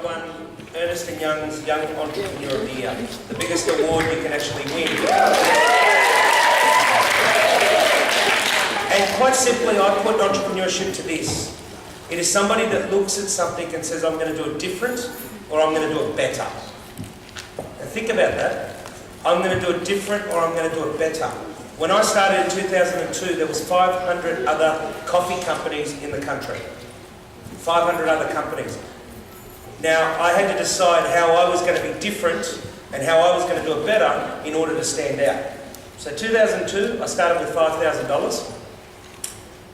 won Ernst & Young's Young Entrepreneur of the Year, the biggest award you can actually win. And quite simply, I put entrepreneurship to this. It is somebody that looks at something and says, I'm going to do it different, or I'm going to do it better. And think about that. I'm going to do it different, or I'm going to do it better. When I started in 2002, there was 500 other coffee companies in the country. 500 other companies. Now, I had to decide how I was going to be different and how I was going to do it better in order to stand out. So 2002, I started with $5,000.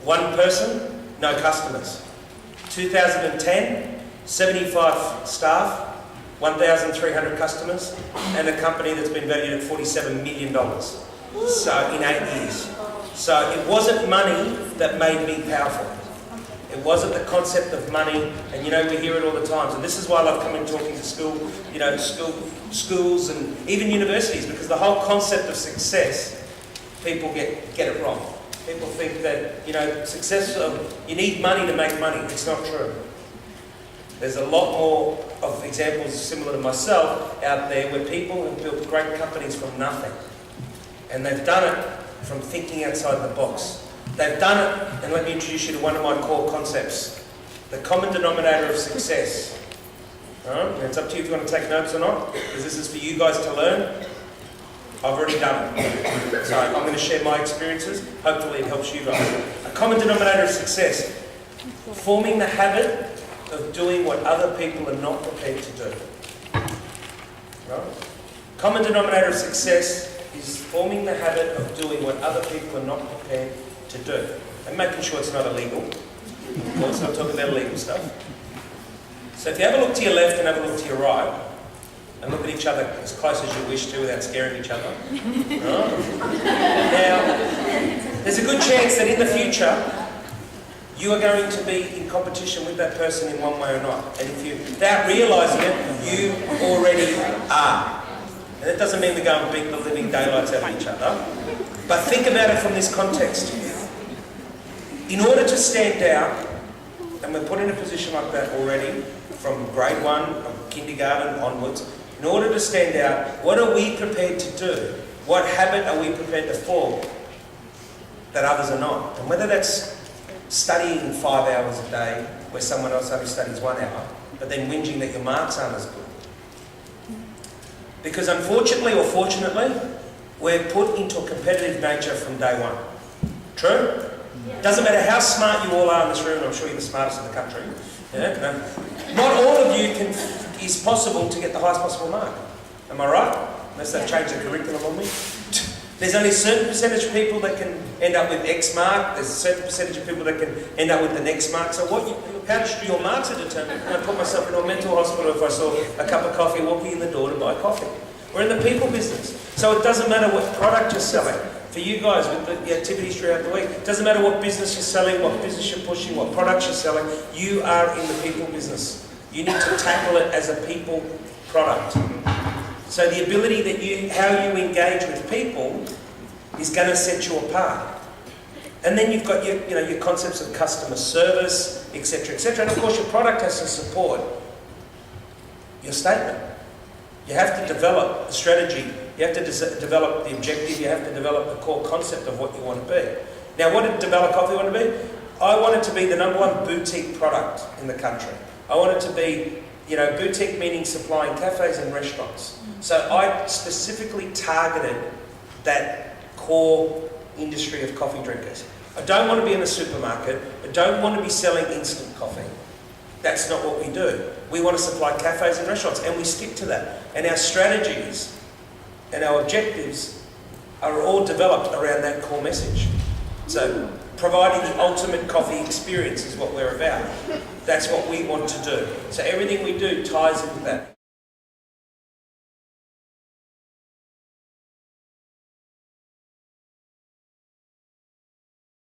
One person, no customers. 2010, 75 staff, 1,300 customers, and a company that's been valued at $47 million. So in 8 years. So it wasn't money that made me powerful. It wasn't the concept of money, and you know, we hear it all the time. So this is why I love coming and talking to schools and even universities, because the whole concept of success, people get it wrong. People think that, success, you need money to make money. It's not true. There's a lot more of examples similar to myself out there where people have built great companies from nothing. And they've done it from thinking outside the box. They've done it, and let me introduce you to one of my core concepts, the common denominator of success. Alright? It's up to you if you want to take notes or not, because this is for you guys to learn. I've already done it. So I'm going to share my experiences. Hopefully it helps you guys. A common denominator of success, forming the habit of doing what other people are not prepared to do. Right? Common denominator of success is forming the habit of doing what other people are not prepared to do. And making sure it's not illegal. Of course, I'm talking about illegal stuff. So if you have a look to your left and have a look to your right, and look at each other as close as you wish to without scaring each other. Right? Now, there's a good chance that in the future, you are going to be in competition with that person in one way or not. And if you, without realising it, you already are. And that doesn't mean we go and beat the living daylights out of each other. But think about it from this context. In order to stand out, and we're put in a position like that already, from grade 1, from kindergarten onwards, in order to stand out, what are we prepared to do? What habit are we prepared to form that others are not? And whether that's studying 5 hours a day, where someone else only studies 1 hour, but then whinging that your marks aren't as good. Because unfortunately or fortunately, we're put into a competitive nature from day one. True? Yeah. Doesn't matter how smart you all are in this room, I'm sure you're the smartest in the country. Yeah? No. Not all of you is possible to get the highest possible mark. Am I right? Unless they've changed the curriculum on me. There's only a certain percentage of people that can end up with X mark. There's a certain percentage of people that can end up with the next mark. So how your marks are determined. I put myself in a mental hospital if I saw a cup of coffee walking in the door to buy coffee. We're in the people business. So it doesn't matter what product you're selling. For you guys with the activities throughout the week, it doesn't matter what business you're selling, what business you're pushing, what products you're selling, you are in the people business. You need to tackle it as a people product. So the ability that how you engage with people is going to set you apart. And then you've got your concepts of customer service, etc., etc. And of course your product has to support your statement. You have to develop the strategy, you have to develop the objective, you have to develop the core concept of what you want to be. Now, what did Di Bella Coffee want to be? I wanted to be the #1 boutique product in the country. I wanted to be, boutique meaning supplying cafes and restaurants. So I specifically targeted that core industry of coffee drinkers. I don't want to be in a supermarket. I don't want to be selling instant coffee. That's not what we do. We want to supply cafes and restaurants, and we stick to that. And our strategies and our objectives are all developed around that core message. So providing the ultimate coffee experience is what we're about. That's what we want to do. So everything we do ties into that.